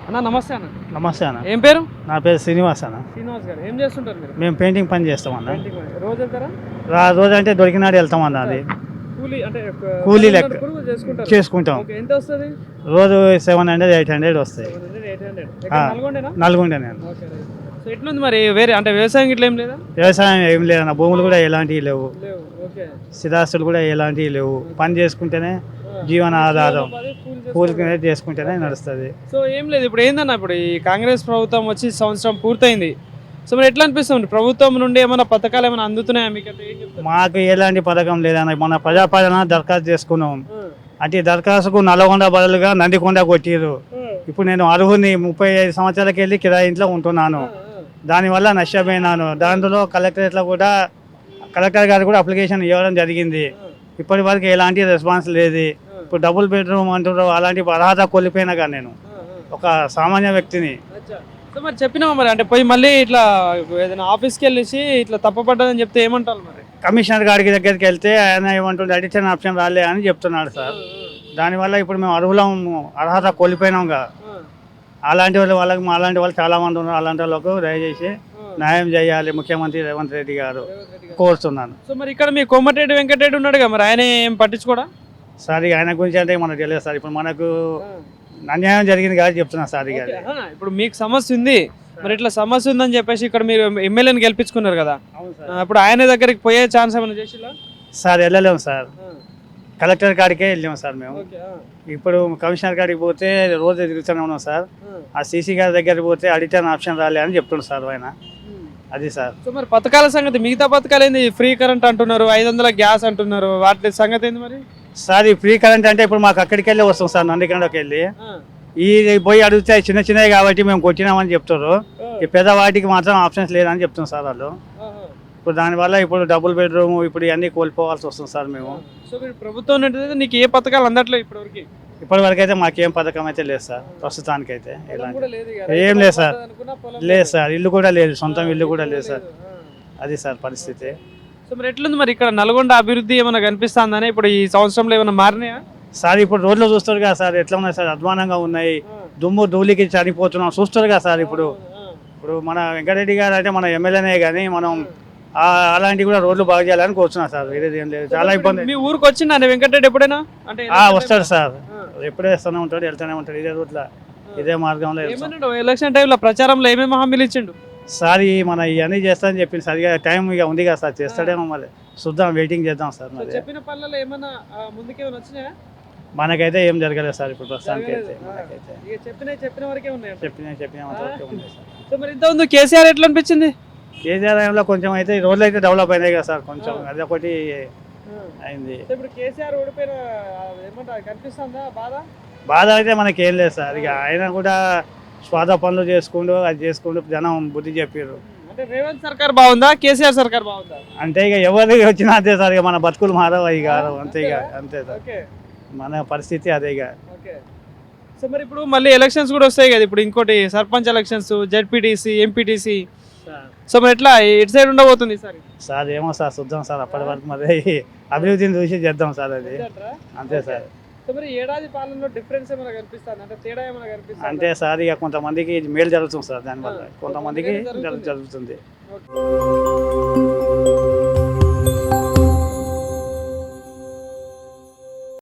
అన్న నమస్తే అన్న. నమస్తే అన్న. ఏం పేరు? నా పేరు శ్రీనివాస్ అన్న. శ్రీనివాస్ గారు ఏం చేస్తుంటారు మీరు? మేము పెయింటింగ్ పని చేస్తామన్న. రోజు వెళ్తారా? రోజు అంటే దొరికినాడు వెళ్తామన్న. అది కూలీ అంటే కూలీ లెక్క చేసుకుంటారు. చేసుకుంటాం. ఎంత వస్తుంది? రోజు 700 800 వస్తాయి. 800. నల్గొండ నేను. సో ఎట్లుంది మరి వేరే అంటే వ్యవసాయం ఇట్లా ఏం లేదా? వ్యవసాయం ఏం లేదన్న. భూములు కూడా ఎలాంటివి లేవు. ఓకే. స్థిరాస్తులు కూడా ఎలాంటివి లేవు. పని చేసుకుంటేనే జీవన ఆధారం. కూలికి చేసుకుంటేనే నడుస్తుంది. సో ఏం లేదు, ఇప్పుడు ఏందన్న, ఇప్పుడు ఈ కాంగ్రెస్ ప్రభుత్వం వచ్చి సంవత్సరం పూర్తయింది. సో మరి ఎట్లా అనిపిస్తుంది? ప్రభుత్వం నుండి ఏమైనా పథకాలు ఏమైనా అందుతున్నాయా మీకు? మాకు ఎలాంటి పథకం లేదన్న. మన ప్రజాపాలన దరఖాస్తు చేసుకున్నాం. అంటే దరఖాస్తుకు నల్గొండ బదులుగా నందికొండ కొట్టిరు. ఇప్పుడు నేను అర్హుని 35 సంవత్సరాలకి వెళ్ళి కిరాయి ఇంట్లో ఉంటున్నాను. దానివల్ల నష్టపోయినాను. దాంట్లో కలెక్టర్ గారు కూడా అప్లికేషన్ ఇవ్వడం జరిగింది. ఇప్పటి వరకు ఎలాంటి రెస్పాన్స్ లేదు. ఇప్పుడు డబుల్ బెడ్రూమ్ అంటారు, అలాంటి అర్హత కోల్పోయినా కానీ నేను ఒక సామాన్య వ్యక్తిని. సో మరి చెప్పినామా మరి, అంటే పోయి మళ్ళీ ఇట్లా ఏదైనా ఆఫీస్కి వెళ్ళేసి ఇట్లా తప్పపడ్డదని చెప్తే ఏమంటారు మరి? కమిషనర్ గారికి దగ్గరికి వెళ్తే ఆయన ఏమంటుంది, అడిషన్ ఆప్షన్ రాలే అని చెప్తున్నాడు సార్. దానివల్ల ఇప్పుడు మేము అర్హత కోల్పోయినాంగా. అలాంటి వాళ్ళకి అలాంటి వాళ్ళు చాలా మంది ఉన్నారు. అలాంటి వాళ్ళకు దయచేసి న్యాయం చేయాలి ముఖ్యమంత్రి రేవంత్ రెడ్డి గారు కోరుతున్నాను. సో మరి ఇక్కడ మీ కోమటిరెడ్డి వెంకటరెడ్డి ఉన్నాడుగా, మరి ఆయన ఏం పట్టించుకోడా? సార్ ఆయన గురించి అంటే మనకు తెలియదు సార్. ఇప్పుడు మనకు అన్యాయం జరిగింది కాబట్టి చెప్తున్నా సార్. ఇక ఇప్పుడు మీకు సమస్య ఉంది, మరి ఇట్లా సమస్య ఉందని చెప్పేసి ఇక్కడ మీరు ఎమ్మెల్యేని గెలిపించుకున్నారు కదా, ఇప్పుడు ఆయన దగ్గరికి పోయే ఛాన్స్ ఏమైనా చేసిలా? సార్ వెళ్ళలేము సార్. కలెక్టర్ కాడికే వెళ్ళాము సార్ మేము. ఇప్పుడు కమిషనర్ కాడికి పోతే రోజు తిరుగుతూనే ఉన్నాం సార్. ఆ సీసీ గారి దగ్గరికి పోతే అడిగితే ఆప్షన్ రాలే అని చెప్తున్నాడు సార్ ఆయన. అది సార్. సో మరి పథకాల సంగతి, మిగతా పథకాలు ఏంది? ఫ్రీ కరెంట్ అంటున్నారు, 500 గ్యాస్ అంటున్నారు, వాటి సంగతి ఏంది మరి? సార్ ఈ ఫ్రీ కరెంట్ అంటే ఇప్పుడు మాకు అక్కడికి వెళ్ళి వస్తాం సార్, నందికొండకి వెళ్ళి. ఈ పోయి అడిగితే చిన్న చిన్నవి కాబట్టి మేము కొట్టినామని చెప్తారు. ఈ పెద్ద వాటికి మాత్రం ఆప్షన్స్ లేదని చెప్తున్నారు సార్ వాళ్ళు. ఇప్పుడు దానివల్ల ఇప్పుడు డబుల్ బెడ్రూమ్ ఇప్పుడు ఇవన్నీ కోల్పోవాల్సి వస్తుంది సార్ మేము. సో మీరు ప్రభుత్వం నీకు ఏ పథకాలు అందట్లేదు ఇప్పటివరకు? ఇప్పటివరకు అయితే మాకేం పథకం అయితే లేదు సార్. ప్రస్తుతానికైతే ఏం లేదు సార్. లేదు సార్, ఇల్లు కూడా లేదు, సొంతం ఇల్లు కూడా లేదు సార్. అది సార్ పరిస్థితి. సో మరి ఎట్లుంది మరి ఇక్కడ నల్గొండ అభివృద్ధి ఏమైనా కనిపిస్తుందని ఇప్పుడు ఈ సంవత్సరంలో ఏమైనా మారినాయా సార్? ఇప్పుడు రోడ్లు చూస్తారు కదా సార్, ఎట్లా ఉన్నాయి సార్, అధ్వానంగా ఉన్నాయి. దుమ్ము ధూళికి చనిపోతున్నాం చూస్తారు కదా సార్. ఇప్పుడు మన వెంకటరెడ్డి గారు అంటే మన ఎమ్మెల్యేనే కానీ మనం అలాంటివి కూడా రోడ్లు బాగా చేయాలని కోరుతున్నాం సార్. వేరేది ఏం లేదు. చాలా ఇబ్బంది. మీ ఊరికి వచ్చిందా వెంకటరెడ్డి ఎప్పుడైనా? అంటే వస్తాడు సార్, ఎప్పుడే వస్తూనే ఉంటాడు, వెళ్తూనే ఉంటాడు. ఇదే రోడ్ల ఇదే మార్గంలో. ఎలక్షన్ టైంలో ప్రచారంలో ఏమేమి హామీలు ఇచ్చిండు సార్? మన ఇవన్నీ చేస్తానని చెప్పింది సార్. ఇక టైం ఇక ఉంది కదా సార్, చేస్తాడేమో మరి చూద్దాం, వెయిటింగ్ చేద్దాం సార్. మరి చెప్పిన పనులలో ఏమైనా ముందుకేమైనా వచ్చినాయా? మనకైతే ఏం జరగలేదు సార్ ఇప్పుడు ప్రస్తుతానికి అయితే. చెప్పిన వరకే ఉన్నాయి. చెప్పిన వరకే ఉంది సార్. సో మరి ఇంత ఉంది కేసీఆర్ ఎట్లా అనిపించింది? కేసీఆర్ టైంలో కొంచెం అయితే రోడ్లు అయితే డెవలప్ అయినాయి కదా సార్, కొంచెం అది ఒకటి అయింది. ఇప్పుడు కేసీఆర్ ఓడిపోయిన ఏమంటారు, కనిపిస్తుందా బాధ? అయితే మనకి ఏం లేదు సార్. ఇక ఆయన కూడా స్వాద పనులు చేసుకుంటూ అది చేసుకుంటూ జనం బుద్ధి చెప్పారు. అంటే రేవంత్ సర్కార్ బాగుందా, కేసీఆర్ సర్కార్ బాగుందా? అంటే ఇక ఎవరికి వచ్చినా అంతే సార్. ఇక మన బతుకులు మారవు ఇక అంతే. ఇక అంతే సార్, మన పరిస్థితి అదే. ఇక సో మరి ఇప్పుడు మళ్ళీ ఎలక్షన్స్ కూడా వస్తాయి కదా, ఇప్పుడు ఇంకోటి sarpanch elections, ZPTC, MPTC. So మరి ఎట్లా ఎటు సైడ్ ఉండబోతుంది సార్? ఏమో సార్, చూద్దాం సార్. అప్పటి వరకు మరి అభివృద్ధిని చూసి చేద్దాం సార్. అది అంతే సార్. మరి ఏడాది పాలనలో డిఫరెన్స్ ఏమైనా కనిపిస్తుంది అంటే, తేడా ఏమైనా కనిపిస్తుంది? అంతే సార్. ఇక కొంతమందికి మేలు జరుగుతుంది సార్, దానివల్ల కొంతమందికి జరుగుతుంది.